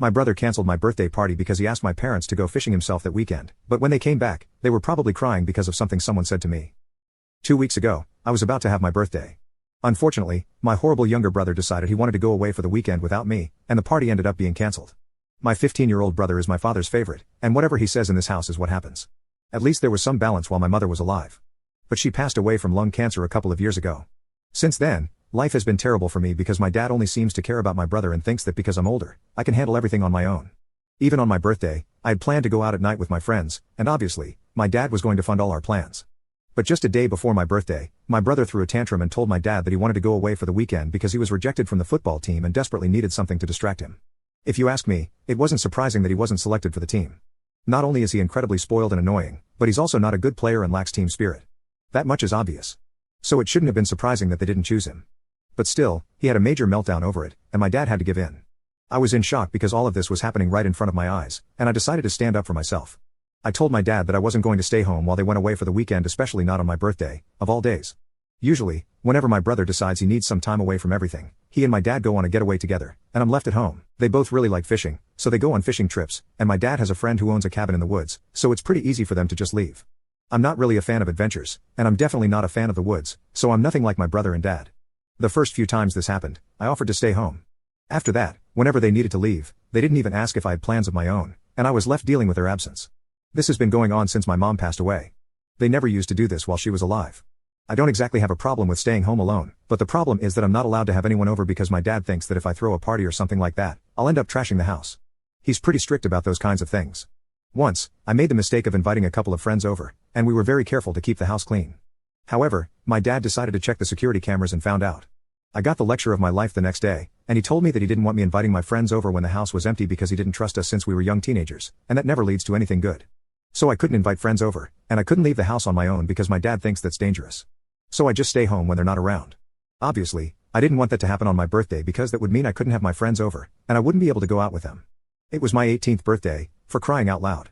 My brother canceled my birthday party because he asked my parents to go fishing himself that weekend, but when they came back, they were probably crying because of something someone said to me. 2 weeks ago, I was about to have my birthday. Unfortunately, my horrible younger brother decided he wanted to go away for the weekend without me, and the party ended up being cancelled. My 15-year-old brother is my father's favorite, and whatever he says in this house is what happens. At least there was some balance while my mother was alive. But she passed away from lung cancer a couple of years ago. Since then, life has been terrible for me because my dad only seems to care about my brother and thinks that because I'm older, I can handle everything on my own. Even on my birthday, I had planned to go out at night with my friends, and obviously, my dad was going to fund all our plans. But just a day before my birthday, my brother threw a tantrum and told my dad that he wanted to go away for the weekend because he was rejected from the football team and desperately needed something to distract him. If you ask me, it wasn't surprising that he wasn't selected for the team. Not only is he incredibly spoiled and annoying, but he's also not a good player and lacks team spirit. That much is obvious. So it shouldn't have been surprising that they didn't choose him. But still, he had a major meltdown over it, and my dad had to give in. I was in shock because all of this was happening right in front of my eyes, and I decided to stand up for myself. I told my dad that I wasn't going to stay home while they went away for the weekend, especially not on my birthday, of all days. Usually, whenever my brother decides he needs some time away from everything, he and my dad go on a getaway together, and I'm left at home. They both really like fishing, so they go on fishing trips, and my dad has a friend who owns a cabin in the woods, so it's pretty easy for them to just leave. I'm not really a fan of adventures, and I'm definitely not a fan of the woods, so I'm nothing like my brother and dad. The first few times this happened, I offered to stay home. After that, whenever they needed to leave, they didn't even ask if I had plans of my own, and I was left dealing with their absence. This has been going on since my mom passed away. They never used to do this while she was alive. I don't exactly have a problem with staying home alone, but the problem is that I'm not allowed to have anyone over because my dad thinks that if I throw a party or something like that, I'll end up trashing the house. He's pretty strict about those kinds of things. Once, I made the mistake of inviting a couple of friends over, and we were very careful to keep the house clean. However, my dad decided to check the security cameras and found out. I got the lecture of my life the next day, and he told me that he didn't want me inviting my friends over when the house was empty because he didn't trust us since we were young teenagers, and that never leads to anything good. So I couldn't invite friends over, and I couldn't leave the house on my own because my dad thinks that's dangerous. So I just stay home when they're not around. Obviously, I didn't want that to happen on my birthday because that would mean I couldn't have my friends over, and I wouldn't be able to go out with them. It was my 18th birthday, for crying out loud.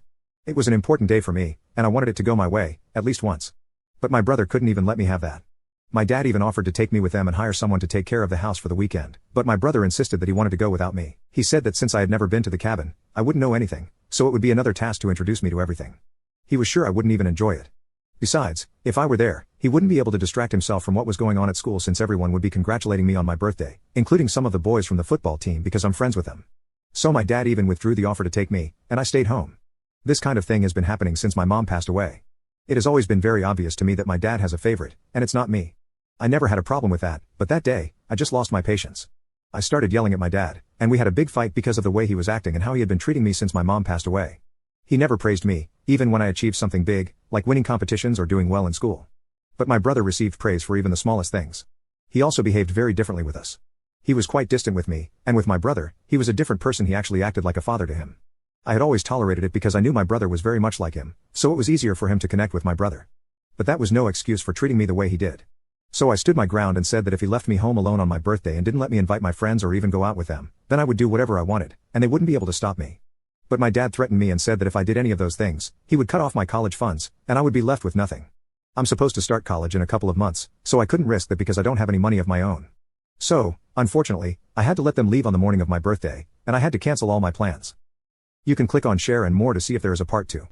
It was an important day for me, and I wanted it to go my way, at least once. But my brother couldn't even let me have that. My dad even offered to take me with them and hire someone to take care of the house for the weekend, but my brother insisted that he wanted to go without me. He said that since I had never been to the cabin, I wouldn't know anything, so it would be another task to introduce me to everything. He was sure I wouldn't even enjoy it. Besides, if I were there, he wouldn't be able to distract himself from what was going on at school since everyone would be congratulating me on my birthday, including some of the boys from the football team because I'm friends with them. So my dad even withdrew the offer to take me, and I stayed home. This kind of thing has been happening since my mom passed away. It has always been very obvious to me that my dad has a favorite, and it's not me. I never had a problem with that, but that day, I just lost my patience. I started yelling at my dad, and we had a big fight because of the way he was acting and how he had been treating me since my mom passed away. He never praised me, even when I achieved something big, like winning competitions or doing well in school. But my brother received praise for even the smallest things. He also behaved very differently with us. He was quite distant with me, and with my brother, he was a different person. He actually acted like a father to him. I had always tolerated it because I knew my brother was very much like him, so it was easier for him to connect with my brother. But that was no excuse for treating me the way he did. So I stood my ground and said that if he left me home alone on my birthday and didn't let me invite my friends or even go out with them, then I would do whatever I wanted, and they wouldn't be able to stop me. But my dad threatened me and said that if I did any of those things, he would cut off my college funds, and I would be left with nothing. I'm supposed to start college in a couple of months, so I couldn't risk that because I don't have any money of my own. So, unfortunately, I had to let them leave on the morning of my birthday, and I had to cancel all my plans. You can click on share and more to see if there is a part 2.